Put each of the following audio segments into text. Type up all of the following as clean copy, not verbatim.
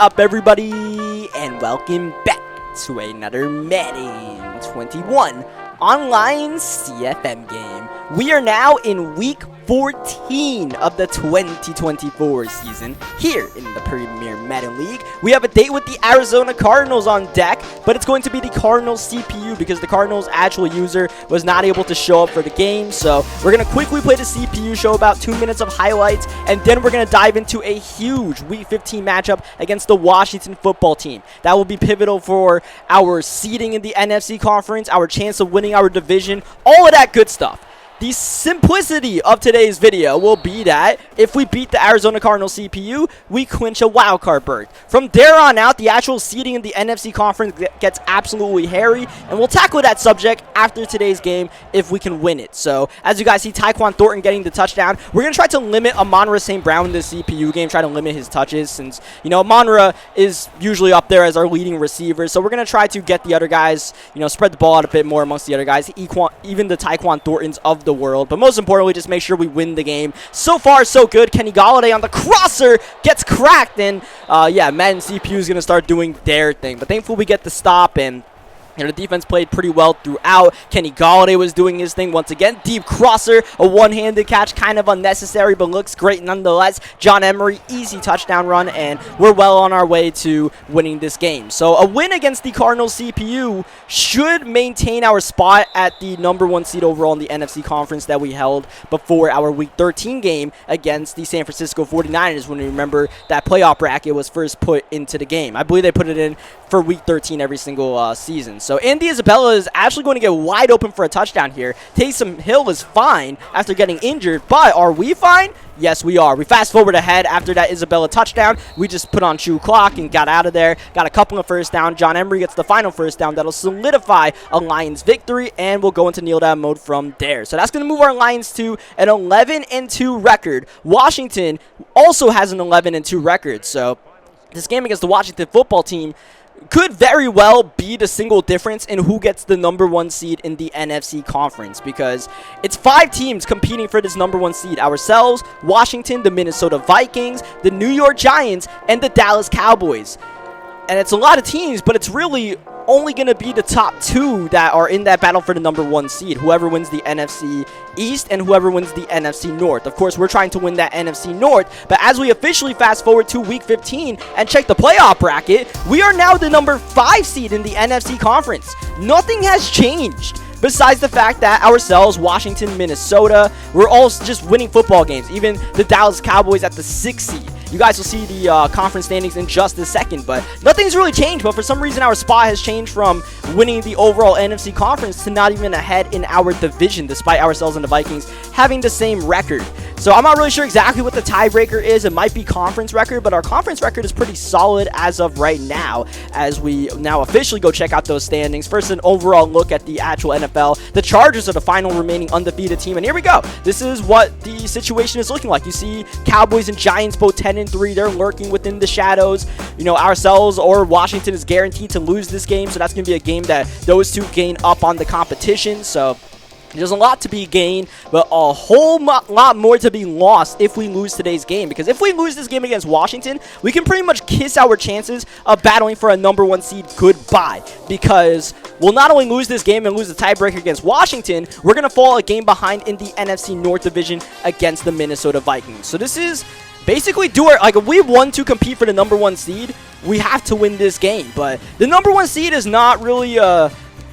up, everybody, and welcome back to another Madden 21 online CFM game. We are now in week 14 of the 2024 season here in the Premier Madden League. We have a date with the Arizona Cardinals on deck, but it's going to be the Cardinals CPU because the Cardinals actual user was not able to show up for the game. So we're going to quickly play the CPU, show about 2 minutes of highlights, and then we're going to dive into a huge week 15 matchup against the Washington football team. That will be pivotal for our seeding in the NFC conference, our chance of winning our division, all of that good stuff. The simplicity of today's video will be that if we beat the Arizona Cardinals CPU, we clinch a wildcard berth. From there on out, the actual seeding in the NFC conference gets absolutely hairy, and we'll tackle that subject after today's game if we can win it. So, as you guys see, Tyquan Thornton getting the touchdown. We're going to try to limit Amon-Ra St. Brown in the CPU game, try to limit his touches since, you know, Amon-Ra is usually up there as our leading receiver. So we're going to try to get the other guys, you know, spread the ball out a bit more amongst the other guys, even the Tyquan Thorntons of the world, but most importantly, just make sure we win the game. So far, so good. Kenny Golladay on the crosser gets cracked, and yeah, Madden CPU is going to start doing their thing, but thankfully we get the stop, and you know, the defense played pretty well throughout. Kenny Golladay was doing his thing once again. Deep crosser, a one-handed catch, kind of unnecessary, but looks great nonetheless. John Emery, easy touchdown run, and we're well on our way to winning this game. So a win against the Cardinals CPU should maintain our spot at the #1 seed overall in the NFC conference that we held before our Week 13 game against the San Francisco 49ers, when you remember that playoff bracket was first put into the game. I believe they put it in for Week 13 every single season. So Andy Isabella is actually going to get wide open for a touchdown here. Taysom Hill is fine after getting injured, but are we fine? Yes, we are. We fast forward ahead after that Isabella touchdown. We just put on shoe clock and got out of there. Got a couple of first down. John Emery gets the final first down. That'll solidify a Lions victory, and we'll go into kneel down mode from there. So that's going to move our Lions to an 11-2 record. Washington also has an 11-2 record. So this game against the Washington football team could very well be the single difference in who gets the #1 seed in the NFC conference, because it's 5 teams competing for this #1 seed: ourselves, Washington, the Minnesota Vikings, the New York Giants, and the Dallas Cowboys. And it's a lot of teams, but it's really only going to be the top 2 that are in that battle for the #1 seed, whoever wins the NFC East and whoever wins the NFC North. Of course, we're trying to win that NFC North, but as we officially fast forward to Week 15 and check the playoff bracket, we are now the #5 seed in the NFC conference. Nothing has changed, besides the fact that ourselves, Washington, Minnesota, we're all just winning football games. Even the Dallas Cowboys at the 6th seed. You guys will see the conference standings in just a second, but nothing's really changed. But for some reason, our spot has changed from winning the overall NFC conference to not even ahead in our division, despite ourselves and the Vikings having the same record. So I'm not really sure exactly what the tiebreaker is. It might be conference record, but our conference record is pretty solid as of right now, as we now officially go check out those standings. First, an overall look at the actual NFL. The Chargers are the final remaining undefeated team, and here we go. This is what the situation is looking like. You see Cowboys and Giants both 10-3. They're lurking within the shadows. You know, ourselves or Washington is guaranteed to lose this game, so that's going to be a game that those two gain up on the competition. So there's a lot to be gained, but a whole lot more to be lost if we lose today's game. Because if we lose this game against Washington, we can pretty much kiss our chances of battling for a #1 seed goodbye. Because we'll not only lose this game and lose the tiebreaker against Washington, we're going to fall a game behind in the NFC North division against the Minnesota Vikings. So this is basically if we want to compete for the #1 seed, we have to win this game. But the #1 seed is not really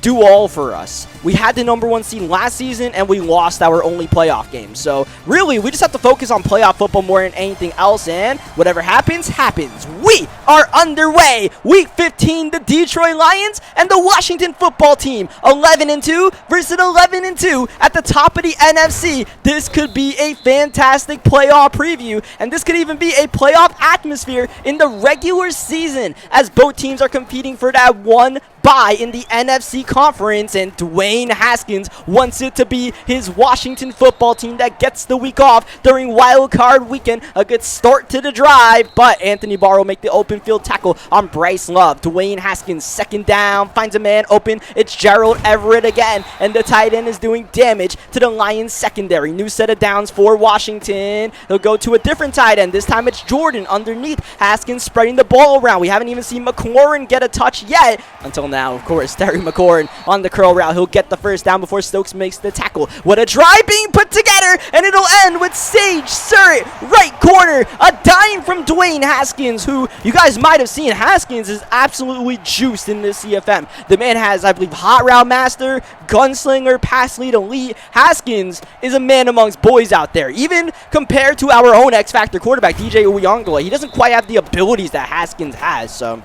do all for us. We had the #1 seed last season, and we lost our only playoff game. So really, we just have to focus on playoff football more than anything else, and whatever happens, happens. We are underway. Week 15, the Detroit Lions and the Washington football team, 11-2 versus 11-2 at the top of the NFC. This could be a fantastic playoff preview, and this could even be a playoff atmosphere in the regular season, as both teams are competing for that one bye in the NFC Conference, and Dwayne Haskins wants it to be his Washington football team that gets the week off during Wild Card Weekend. A good start to the drive, but Anthony Barr will make the open field tackle on Bryce Love. Dwayne Haskins, second down, finds a man open. It's Gerald Everett again, and the tight end is doing damage to the Lions secondary. New set of downs for Washington. They'll go to a different tight end. This time it's Jordan underneath. Haskins spreading the ball around. We haven't even seen McLaurin get a touch yet until now, of course. Terry McLaurin on the curl route. He'll get the first down before Stokes makes the tackle. What a drive being put together, and it'll end with Sage Surratt, right corner. A dime from Dwayne Haskins, who you guys might have seen. Haskins is absolutely juiced in this CFM. The man has, I believe, hot route master, gunslinger, pass lead elite. Haskins is a man amongst boys out there. Even compared to our own X-Factor quarterback, DJ Uyongula, he doesn't quite have the abilities that Haskins has, so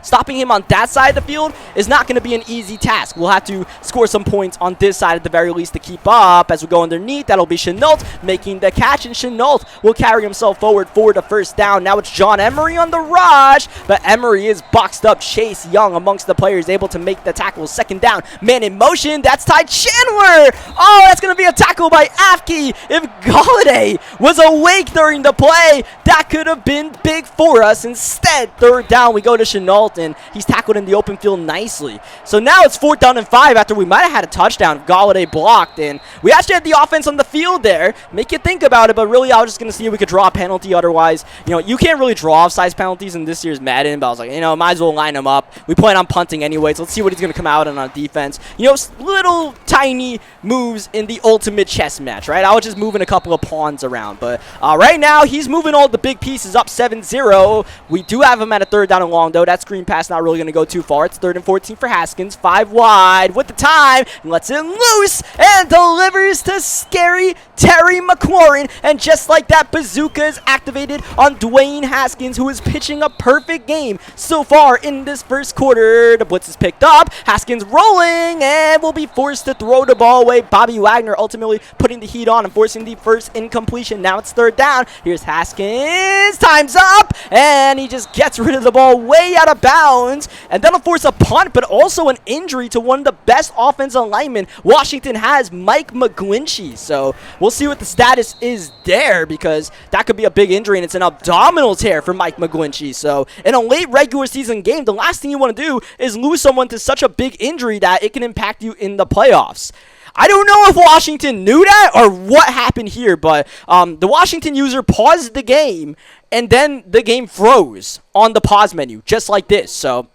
stopping him on that side of the field is not going to be an easy task. We'll have to score some points on this side at the very least to keep up. As we go underneath, that'll be Chenault making the catch, and Chenault will carry himself forward for the first down. Now it's John Emery on the rush, but Emery is boxed up. Chase Young amongst the players able to make the tackle. Second down, man in motion. That's Ty Chandler. Oh, that's going to be a tackle by Afke. If Galladay was awake during the play, that could have been big for us. Instead, third down, we go to Chenault, and he's tackled in the open field nicely. So now it's 4th down and 5 after we might have had a touchdown if Galladay blocked, and we actually had the offense on the field there. Make you think about it, but really I was just going to see if we could draw a penalty. Otherwise, you can't really draw offsides penalties in this year's Madden, but I was like, might as well line them up. We plan on punting anyway, so let's see what he's going to come out on defense. Little tiny moves in the ultimate chess match, right? I was just moving a couple of pawns around, but right now he's moving all the big pieces up 7-0. We do have him at a 3rd down and long, though. That screen pass not really going to go too far. It's 3rd and 14 for Haskins. 5 wide with the time. Lets it loose and delivers to scary Terry McLaurin. And just like that, bazooka is activated on Dwayne Haskins, who is pitching a perfect game so far in this first quarter. The blitz is picked up. Haskins rolling and will be forced to throw the ball away. Bobby Wagner ultimately putting the heat on and forcing the first incompletion. Now it's 3rd down. Here's Haskins. Time's up. And he just gets rid of the ball way out of bounds, and that'll force a punt, but also an injury to one of the best offensive linemen Washington has, Mike McGlinchey. So we'll see what the status is there, because that could be a big injury, and it's an abdominal tear for Mike McGlinchey. So in a late regular season game, the last thing you want to do is lose someone to such a big injury that it can impact you in the playoffs. I don't know if Washington knew that or what happened here, but the Washington user paused the game, and then the game froze on the pause menu, just like this. So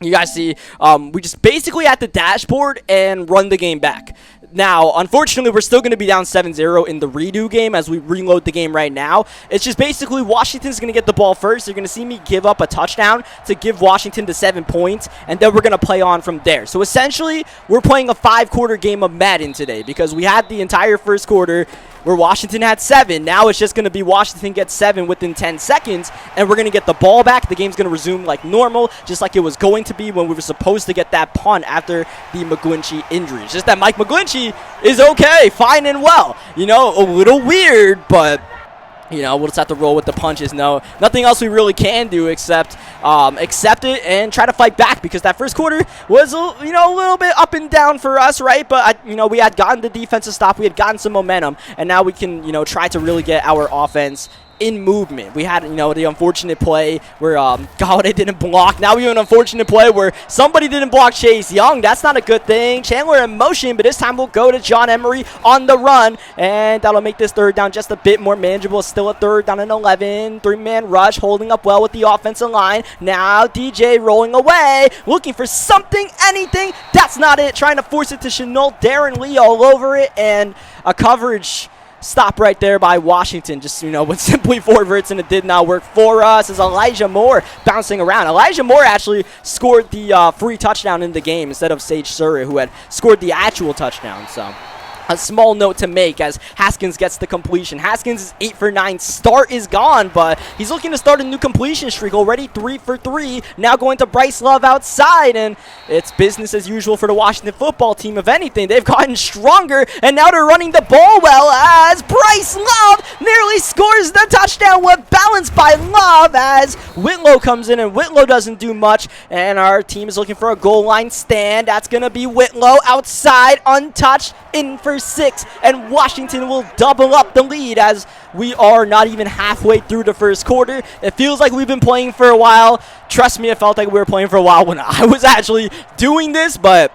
you guys see, we just basically at the dashboard and run the game back. Now, unfortunately, we're still going to be down 7-0 in the redo game as we reload the game right now. It's just basically Washington's going to get the ball first. You're going to see me give up a touchdown to give Washington the 7 points, and then we're going to play on from there. So essentially, we're playing a 5-quarter game of Madden today, because we had the entire first quarter where Washington had 7. Now it's just going to be Washington gets 7 within 10 seconds, and we're going to get the ball back. The game's going to resume like normal, just like it was going to be when we were supposed to get that punt after the McGlinchey injury. It's just that Mike McGlinchey is okay, fine and well. A little weird, but we'll just have to roll with the punches. No, nothing else we really can do except accept it and try to fight back, because that first quarter was a little bit up and down for us, right? But we had gotten the defensive stop, we had gotten some momentum, and now we can try to really get our offense in movement. We had, the unfortunate play where Galladay didn't block. Now we have an unfortunate play where somebody didn't block Chase Young. That's not a good thing. Chandler in motion, but this time we'll go to John Emery on the run, and that'll make this 3rd down just a bit more manageable. Still a 3rd down and 11. 3-man rush, holding up well with the offensive line. Now DJ rolling away, looking for something, anything. That's not it. Trying to force it to Chenault. Darren Lee all over it, and a coverage stop right there by Washington. Just, went simply forwards, and it did not work for us as Elijah Moore bouncing around. Elijah Moore actually scored the free touchdown in the game instead of Sage Surratt, who had scored the actual touchdown. So a small note to make as Haskins gets the completion. Haskins is 8 for 9. Start is gone, but he's looking to start a new completion streak. Already 3 for 3. Now going to Bryce Love outside, and it's business as usual for the Washington football team. If anything, they've gotten stronger, and now they're running the ball well as Bryce Love nearly scores the touchdown. With balance by Love as Whitlow comes in, and Whitlow doesn't do much, and our team is looking for a goal line stand. That's going to be Whitlow outside, untouched, in for 6, and Washington will double up the lead as we are not even halfway through the first quarter. It feels like we've been playing for a while. Trust me, it felt like we were playing for a while when I was actually doing this, but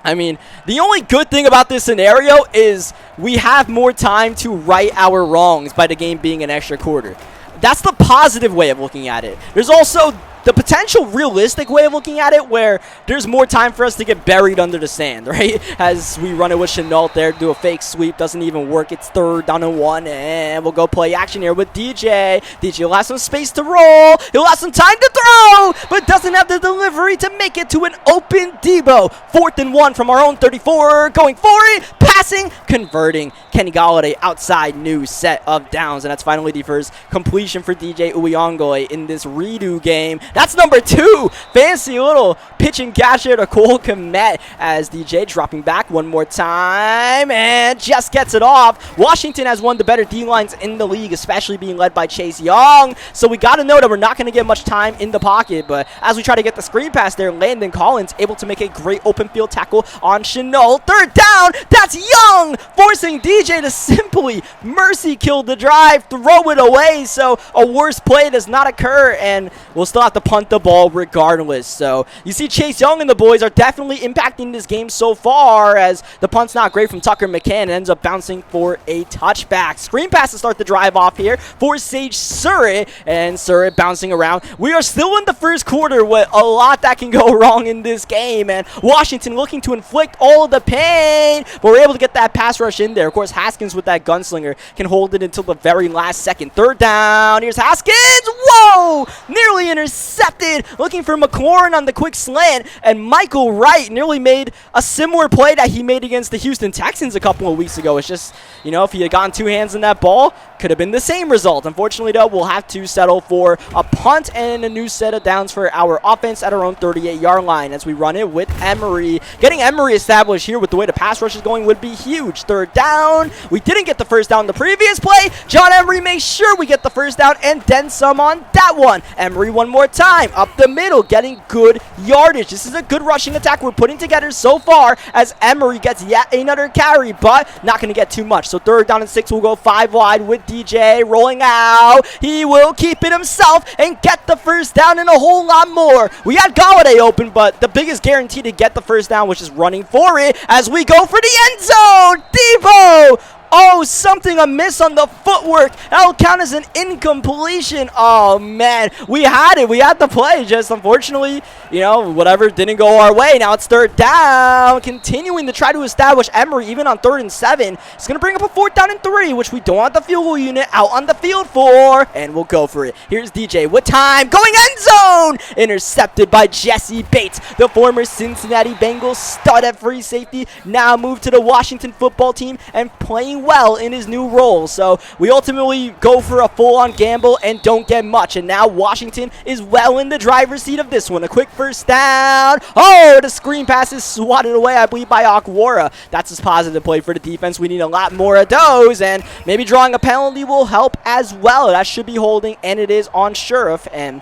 I mean, the only good thing about this scenario is we have more time to right our wrongs by the game being an extra quarter. That's the positive way of looking at it. There's also the potential realistic way of looking at it where there's more time for us to get buried under the sand, right? As we run it with Chenault there, do a fake sweep, doesn't even work. It's 3rd down and 1, and we'll go play action here with DJ. DJ will have some space to roll. He'll have some time to throw, but doesn't have the delivery to make it to an open Debo. 4th and 1 from our own 34, going for it, passing, converting. Kenny Galladay outside, new set of downs, and that's finally the first completion for DJ Uyongoy in this redo game. That's number 2. Fancy little pitch and catch here to Cole Kmet as DJ dropping back one more time and just gets it off. Washington has one of the better D-lines in the league, especially being led by Chase Young. So we got to know that we're not going to get much time in the pocket. But as we try to get the screen pass there, Landon Collins able to make a great open field tackle on Chenault. 3rd down. That's Young forcing DJ to simply mercy kill the drive, throw it away. So a worse play does not occur, and we'll still have to punt the ball regardless. So you see Chase Young and the boys are definitely impacting this game so far as the punt's not great from Tucker McCann and ends up bouncing for a touchback. Screen pass to start the drive off here for Sage Surratt, and Surratt bouncing around. We are still in the first quarter with a lot that can go wrong in this game, and Washington looking to inflict all of the pain, but we're able to get that pass rush in there. Of course, Haskins with that gunslinger can hold it until the very last second. 3rd down. Here's Haskins. Whoa! Nearly intercepted. Looking for McLaurin on the quick slant, and Michael Wright nearly made a similar play that he made against the Houston Texans a couple of weeks ago. It's just, you know, if he had gotten 2 hands on that ball, could have been the same result. Unfortunately, though, we'll have to settle for a punt and a new set of downs for our offense at our own 38-yard line as we run it with Emery. Getting Emery established here with the way the pass rush is going would be huge. 3rd down. We didn't get the first down the previous play. John Emery makes sure we get the first down and then some on that one. Emery one more time. Up the middle, getting good yardage. This is a good rushing attack we're putting together so far as Emery gets yet another carry, but not going to get too much. So 3rd down and 6, we'll go 5 wide with DJ rolling out. He will keep it himself and get the first down and a whole lot more. We had Galladay open, but the biggest guarantee to get the first down was just running for it as we go for the end zone. Debo! Oh, something amiss on the footwork. That'll count as an incompletion. Oh, man. We had it. We had the play. Just unfortunately, you know, whatever didn't go our way. Now it's 3rd down. Continuing to try to establish Emery even on 3rd and 7. It's going to bring up a 4th down and 3, which we don't have the field goal unit out on the field for. And we'll go for it. Here's DJ with time. Going end zone. Intercepted by Jesse Bates, the former Cincinnati Bengals stud at free safety. Now moved to the Washington football team and playing well in his new role. So we ultimately go for a full-on gamble and don't get much. And now Washington is well in the driver's seat of this one. A quick first down. Oh, the screen pass is swatted away, I believe, by Okwara. That's his positive play for the defense. We need a lot more of those, and maybe drawing a penalty will help as well. That should be holding, and it is on Sheriff, and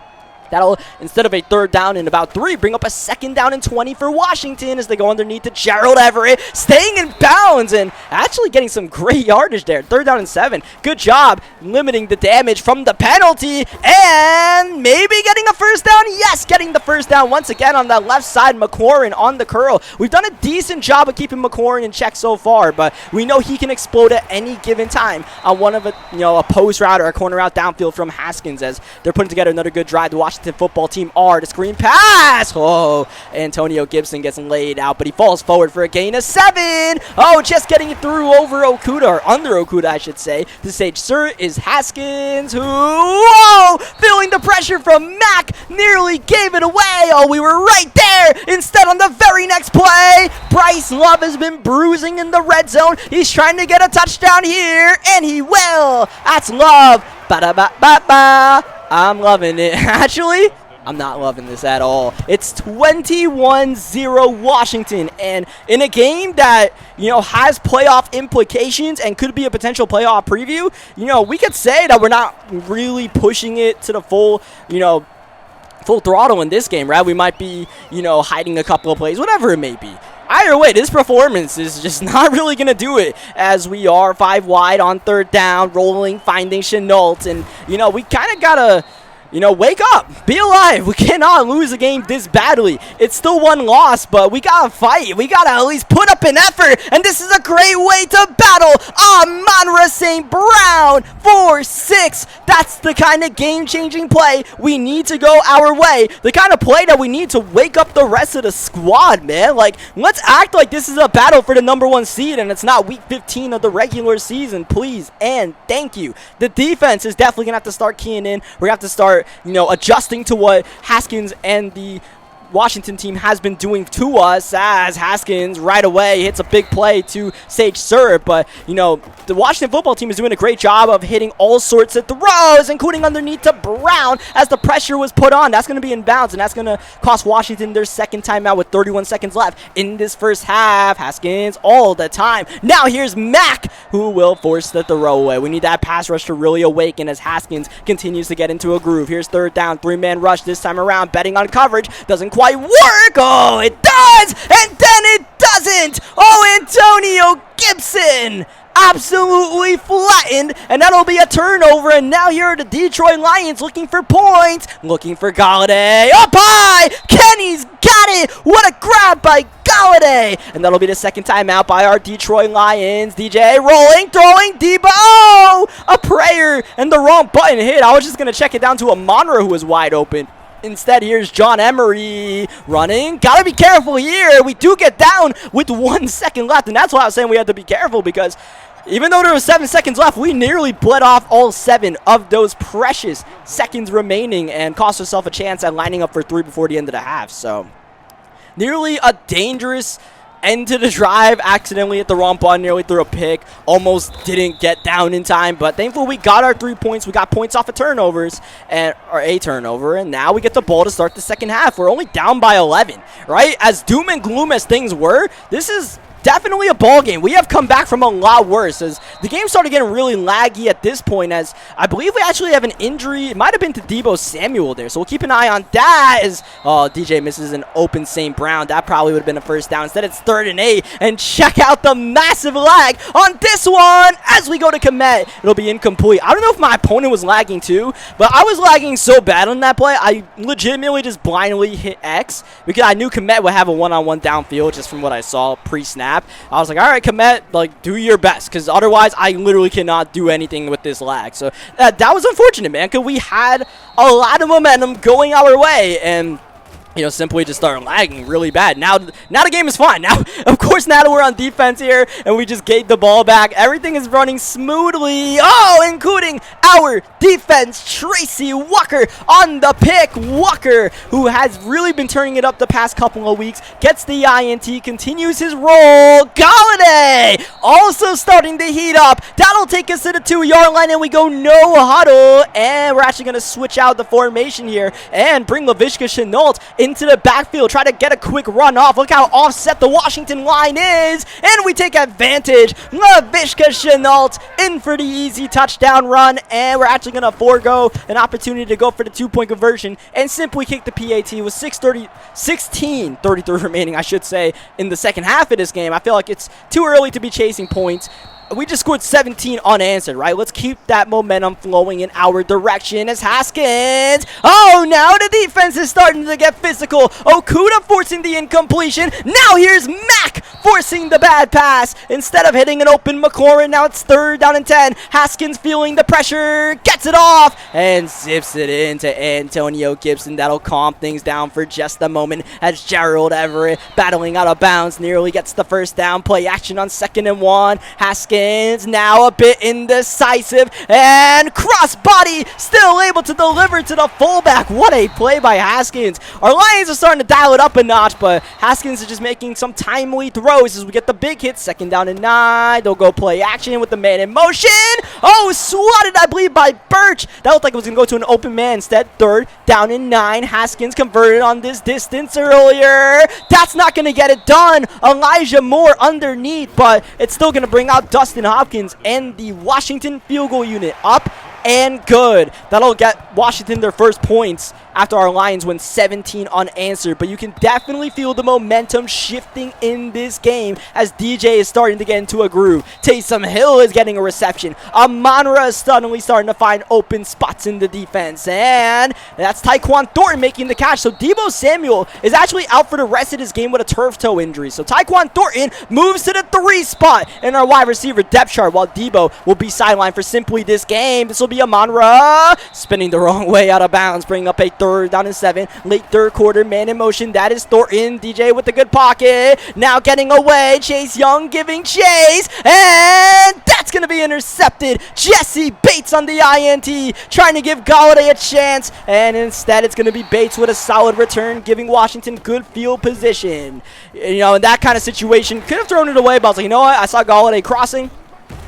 that'll, instead of a 3rd down and about 3, bring up a 2nd down and 20 for Washington as they go underneath to Gerald Everett, staying in bounds and actually getting some great yardage there. 3rd down and 7. Good job limiting the damage from the penalty and maybe getting a first down. Yes, getting the first down once again on that left side. McLaurin on the curl. We've done a decent job of keeping McLaurin in check so far, but we know he can explode at any given time on one of a post route or a corner route downfield from Haskins as they're putting together another good drive. The Washington football team are the screen pass. Oh, Antonio Gibson gets laid out, but he falls forward for a gain of 7. Oh, just getting it through over Okuda, or under Okuda, I should say. The Sage Surratt is Haskins, who, whoa, feeling the pressure from Mack. nearly gave it away. Oh, we were right there. Instead, on the very next play, Bryce Love has been bruising in the red zone. He's trying to get a touchdown here, and he will. That's Love. Ba-da-ba-ba-ba. I'm loving it. Actually, I'm not loving this at all. It's 21-0 Washington, and in a game that, has playoff implications and could be a potential playoff preview, we could say that we're not really pushing it to the full, full throttle in this game, right? We might be, hiding a couple of plays, whatever it may be. Either way, this performance is just not really going to do it, as we are 5 wide on 3rd down, rolling, finding Shenault, and, we kind of got to, wake up, be alive. We cannot lose a game this badly. It's still 1 loss, but we got to fight. We got to at least put up an effort, and this is a great way to battle. Amon-Ra St. Brown, 4-6. That's the kind of game-changing play we need to go our way. The kind of play that we need to wake up the rest of the squad, man. Like, let's act like this is a battle for the #1 seed, and it's not week 15 of the regular season, please, and thank you. The defense is definitely going to have to start keying in. We're going to have to start adjusting to what Haskins and the Washington team has been doing to us, as Haskins right away hits a big play to Sage Surratt. But, the Washington football team is doing a great job of hitting all sorts of throws, including underneath to Brown as the pressure was put on. That's going to be in bounds, and that's going to cost Washington their second timeout with 31 seconds left in this first half. Haskins all the time. Now here's Mack, who will force the throwaway. We need that pass rush to really awaken as Haskins continues to get into a groove. Here's 3rd down, 3-man rush this time around, betting on coverage. Doesn't quite work. Oh, it does, and then it doesn't. Oh, Antonio Gibson absolutely flattened, and that'll be a turnover. And now here are the Detroit Lions looking for points, looking for Galladay. Up high, Kenny's got it. What a grab by Galladay, and that'll be the second timeout by our Detroit Lions. DJ rolling, throwing, Debo. Oh, a prayer, and the wrong button hit. I was just gonna check it down to Amon-Ra, who was wide open. Instead, here's John Emery running. Gotta be careful here. We do get down with 1 second left, and that's why I was saying we had to be careful, because even though there was 7 seconds left, we nearly bled off all 7 of those precious seconds remaining and cost ourselves a chance at lining up for 3 before the end of the half. So, nearly a dangerous end to the drive. Accidentally hit the wrong button, nearly threw a pick, almost didn't get down in time, but thankfully we got our 3 points. We got points off of turnovers, or a turnover, and now we get the ball to start the second half. We're only down by 11, right? As doom and gloom as things were, this is definitely a ball game. We have come back from a lot worse, as the game started getting really laggy at this point, as I believe we actually have an injury. It might have been to Debo Samuel there, so we'll keep an eye on that. As DJ misses an open St. Brown. That probably would have been a first down. Instead, it's 3rd and 8, and check out the massive lag on this one as we go to Kmet. It'll be incomplete. I don't know if my opponent was lagging too, but I was lagging so bad on that play, I legitimately just blindly hit X, because I knew Kmet would have a one-on-one downfield just from what I saw pre-snap. I was like, all right, Kmet, like, do your best, because otherwise I literally cannot do anything with this lag. So that was unfortunate, man, because we had a lot of momentum going our way, and simply just started lagging really bad. Now the game is fine. Now, of course, now that we're on defense here and we just gave the ball back, everything is running smoothly. Oh, including our defense, Tracy Walker on the pick. Walker, who has really been turning it up the past couple of weeks, gets the INT, continues his roll. Galladay also starting to heat up. That'll take us to the 2-yard line, and we go no huddle. And we're actually going to switch out the formation here and bring Laviska Shenault into the backfield, try to get a quick run off. Look how offset the Washington line is, and we take advantage. Laviska Shenault in for the easy touchdown run, and we're actually going to forego an opportunity to go for the 2-point conversion and simply kick the PAT with 16:33 remaining, I should say, in the second half of this game. I feel like it's too early to be chasing points. We just scored 17 unanswered, right? Let's keep that momentum flowing in our direction as Haskins. Oh, now the defense is starting to get physical. Okudah forcing the incompletion. Now here's Mack forcing the bad pass. Instead of hitting an open McLaurin, now it's 3rd down and 10. Haskins feeling the pressure, gets it off, and zips it into Antonio Gibson. That'll calm things down for just a moment as Gerald Everett, battling out of bounds, nearly gets the first down. Play action on 2nd and 1. Haskins Haskins now a bit indecisive, and crossbody still able to deliver to the fullback. What a play by Haskins. Our Lions are starting to dial it up a notch, but Haskins is just making some timely throws as we get the big hit. Second down and 9. They'll go play action with the man in motion. Oh, swatted, I believe, by Birch. That looked like it was going to go to an open man instead. Third down and 9. Haskins converted on this distance earlier. That's not going to get it done. Elijah Moore underneath, but it's still going to bring out Dustin Hopkins and the Washington field goal unit up and good. That'll get Washington their first points after our Lions win 17 unanswered. But you can definitely feel the momentum shifting in this game as DJ is starting to get into a groove. Taysom Hill is getting a reception. Amon-Ra is suddenly starting to find open spots in the defense. And that's Tyquan Thornton making the catch. So Deebo Samuel is actually out for the rest of this game with a turf toe injury. So Tyquan Thornton moves to the 3 spot in our wide receiver depth chart, while Deebo will be sidelined for simply this game. This will be Amon-Ra spinning the wrong way out of bounds, bringing up a third down and 7. Late third quarter, man in motion. That is Thornton. DJ with the good pocket. Now getting away. Chase Young giving chase. And that's going to be intercepted. Jesse Bates on the INT, trying to give Golladay a chance. And instead, it's going to be Bates with a solid return, giving Washington good field position. You know, in that kind of situation, could have thrown it away, but I was like, you know what? I saw Golladay crossing.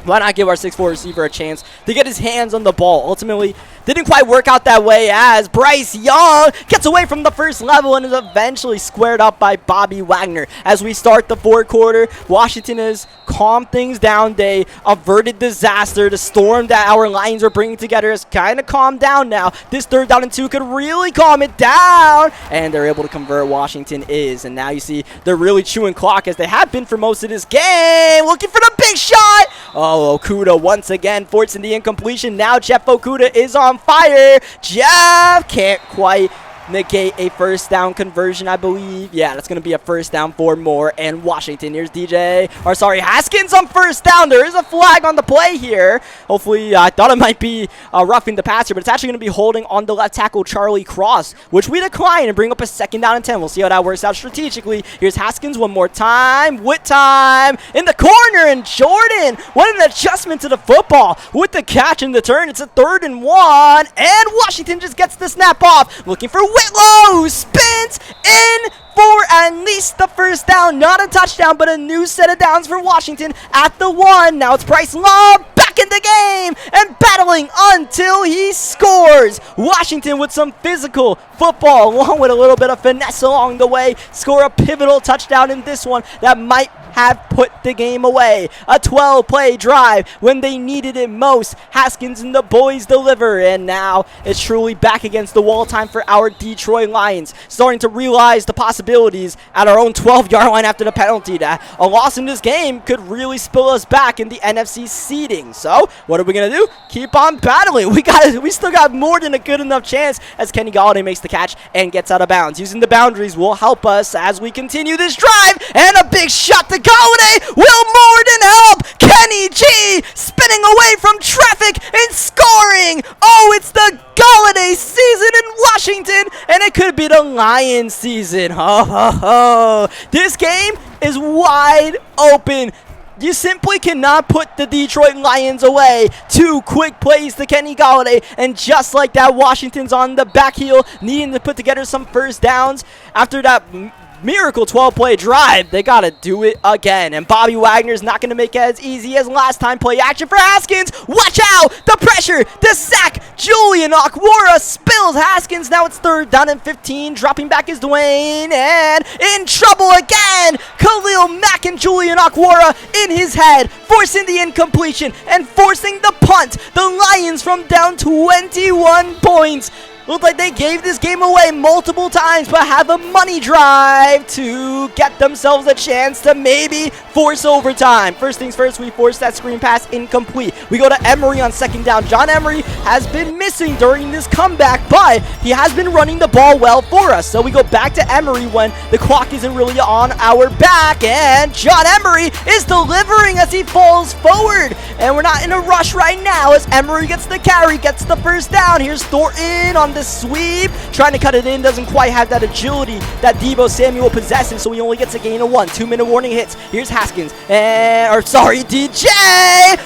Why not give our 6'4" receiver a chance to get his hands on the ball? Ultimately, didn't quite work out that way as Bryce Young gets away from the first level and is eventually squared up by Bobby Wagner. As we start the fourth quarter, Washington has calmed things down. They averted disaster. The storm that our Lions are bringing together has kind of calmed down now. This third down and 2 could really calm it down. And they're able to convert. Washington is. And now you see they're really chewing clock as they have been for most of this game. Looking for the big shot. Oh, Okudah once again forcing the incompletion. Now Jeff Okudah is on fire. Jeff can't quite negate a first down conversion, I believe. Yeah, that's going to be a first down for Moore and Washington. Here's Haskins on first down. There is a flag on the play here. Hopefully, I thought it might be roughing the passer, but it's actually going to be holding on the left tackle, Charlie Cross, which we decline and bring up a second down and 10. We'll see how that works out strategically. Here's Haskins one more time. With time in the corner, and Jordan, what an adjustment to the football with the catch and the turn. It's a 3rd and 1, and Washington just gets the snap off. Looking for Whitlow, who spins in for at least the first down. Not a touchdown, but a new set of downs for Washington at the 1. Now it's Bryce Love back in the game and battling until he scores. Washington with some physical football along with a little bit of finesse along the way. Score a pivotal touchdown in this one that might have put the game away. A 12-play drive when they needed it most. Haskins and the boys deliver, and now it's truly back against the wall time for our Detroit Lions. Starting to realize the possibilities at our own 12-yard line after the penalty. That a loss in this game could really spill us back in the NFC seeding. So what are we gonna do? Keep on battling. We still got more than a good enough chance as Kenny Golladay makes the catch and gets out of bounds. Using the boundaries will help us as we continue this drive, and a big shot to Golladay will more than help. Kenny G spinning away from traffic and scoring. Oh, it's the Golladay season in Washington, and it could be the Lions season. Ho, ho, ho. This game is wide open. You simply cannot put the Detroit Lions away. 2 quick plays to Kenny Golladay, and just like that, Washington's on the back heel, needing to put together some first downs after that miracle 12-play drive. They gotta do it again, and Bobby Wagner's not gonna make it as easy as last time. Play action for Haskins. Watch out, the pressure, the sack. Julian Okwara spills Haskins. Now it's 3rd down and 15. Dropping back is Dwayne, and in trouble again. Khalil Mack and Julian Okwara in his head, forcing the incompletion and forcing the punt. The Lions from down 21 points. Looked like they gave this game away multiple times, but have a money drive to get themselves a chance to maybe force overtime. First things first, we force that screen pass incomplete. We go to Emery on 2nd down. John Emery has been missing during this comeback, but he has been running the ball well for us. So we go back to Emery when the clock isn't really on our back, and John Emery is delivering as he falls forward. And we're not in a rush right now as Emery gets the carry, gets the first down. Here's Thornton on on the sweep. Trying to cut it in, doesn't quite have that agility that Deebo Samuel possesses, so he only gets a gain of 1. 2-minute warning hits. Here's Haskins, DJ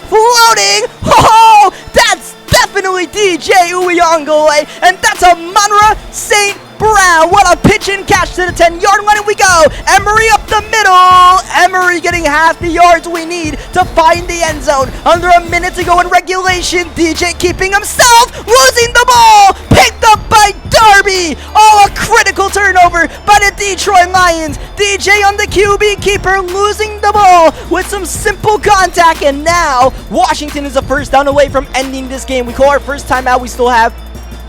floating. Oh, that's definitely DJ Uyongole, and that's a Monra St. Brown. What a pitch and catch to the 10-yard line, and we go. Emery up the middle. Emery getting half the yards we need to find the end zone. Under a minute to go in regulation. DJ keeping himself, losing the ball. Picked up by Darby. Oh, a critical turnover by the Detroit Lions. DJ on the QB keeper, losing the ball with some simple contact, and now Washington is a first down away from ending this game. We call our first timeout. We still have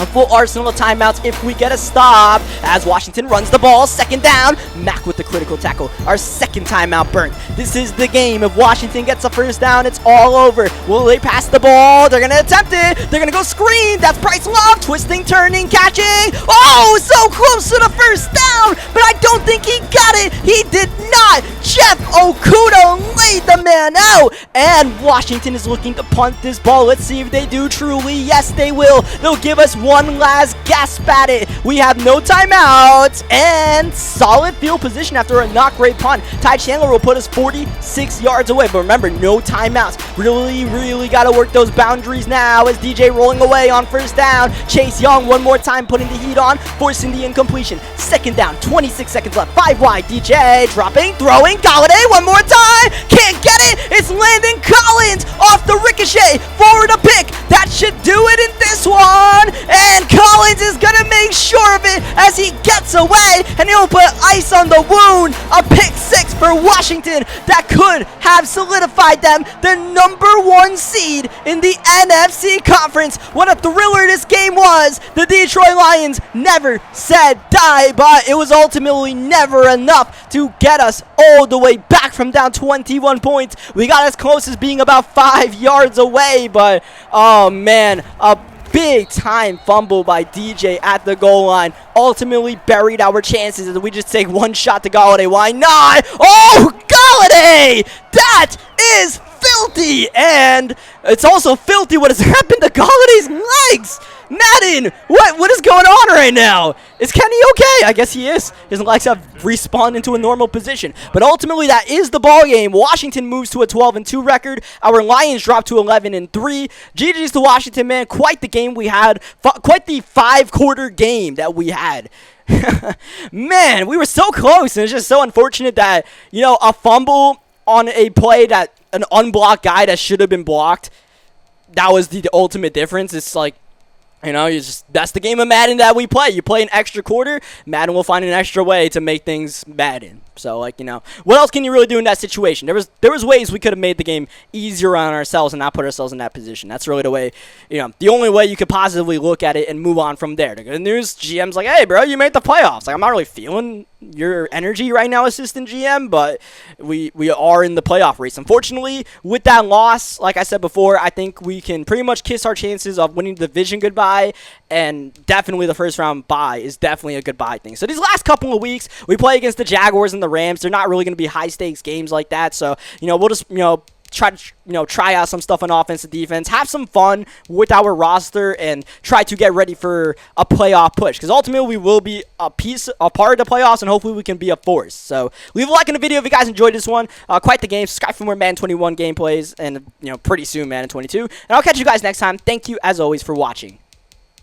a full arsenal of timeouts if we get a stop as Washington runs the ball. Second down. Mack with the critical tackle. Our second timeout burnt. This is the game. If Washington gets a first down, it's all over. Will they pass the ball? They're going to attempt it. They're going to go screen. That's Bryce Love. Twisting, turning, catching. Oh, so close to the first down, but I don't think he got it. He did not. Jeff Okudah laid the man out, and Washington is looking to punt this ball. Let's see if they do truly. Yes, they will. They'll give us one last gasp at it. We have no timeouts and solid field position after a not great punt. Ty Chandler will put us 46 yards away, but remember, no timeouts. Really got to work those boundaries now as DJ rolling away on first down. Chase Young one more time putting the heat on, forcing the incompletion. Second down, 26 seconds left, 5 wide. DJ dropping, throwing. Galladay one more time, can't get it. It's Landon Collins off the ricochet, forward a pick. That should do it in this one, and Collins is gonna make sure of it as he gets away, and he'll put ice on the wound. A pick 6 for Washington that could have solidified them the #1 seed in the NFC Conference. What a thriller this game was. The Detroit Lions never said die, but it was ultimately never enough to get us all the way back from down 21 points. We got as close as being about 5 yards away, but oh man, a big time fumble by DJ at the goal line ultimately buried our chances as we just take one shot to Galladay. Why not? Oh, Galladay! That is filthy, and it's also filthy what has happened to Galladay's legs. Madden, what is going on right now? Is Kenny okay? I guess he is. His legs have respawned into a normal position. But ultimately, that is the ball game. Washington moves to a 12-2 record. Our Lions drop to 11-3. GG's to Washington, man. Quite the game we had. Quite the 5-quarter game that we had. Man, we were so close, and it's just so unfortunate that, you know, a fumble on a play that an unblocked guy that should have been blocked, that was the ultimate difference. It's like, you know, that's the game of Madden that we play. You play an extra quarter, Madden will find an extra way to make things Madden. So, like, you know, what else can you really do in that situation? There was ways we could have made the game easier on ourselves and not put ourselves in that position. That's really the way, you know, the only way you could positively look at it and move on from there. The good news, GM's like, hey, bro, you made the playoffs. Like, I'm not really feeling your energy right now, assistant GM, but we are in the playoff race. Unfortunately, with that loss, like I said before, I think we can pretty much kiss our chances of winning the division goodbye, and definitely the first round bye is definitely a goodbye thing. So these last couple of weeks, we play against the Jaguars and the Rams. They're not really going to be high stakes games like that. So, you know, we'll just, you know, try out some stuff on offense and defense, have some fun with our roster, and try to get ready for a playoff push. Because ultimately, we will be a part of the playoffs, and hopefully we can be a force. So leave a like in the video if you guys enjoyed this one. Quite the game. Subscribe for more Madden 21 gameplays, and, you know, pretty soon Madden 22. And I'll catch you guys next time. Thank you, as always, for watching.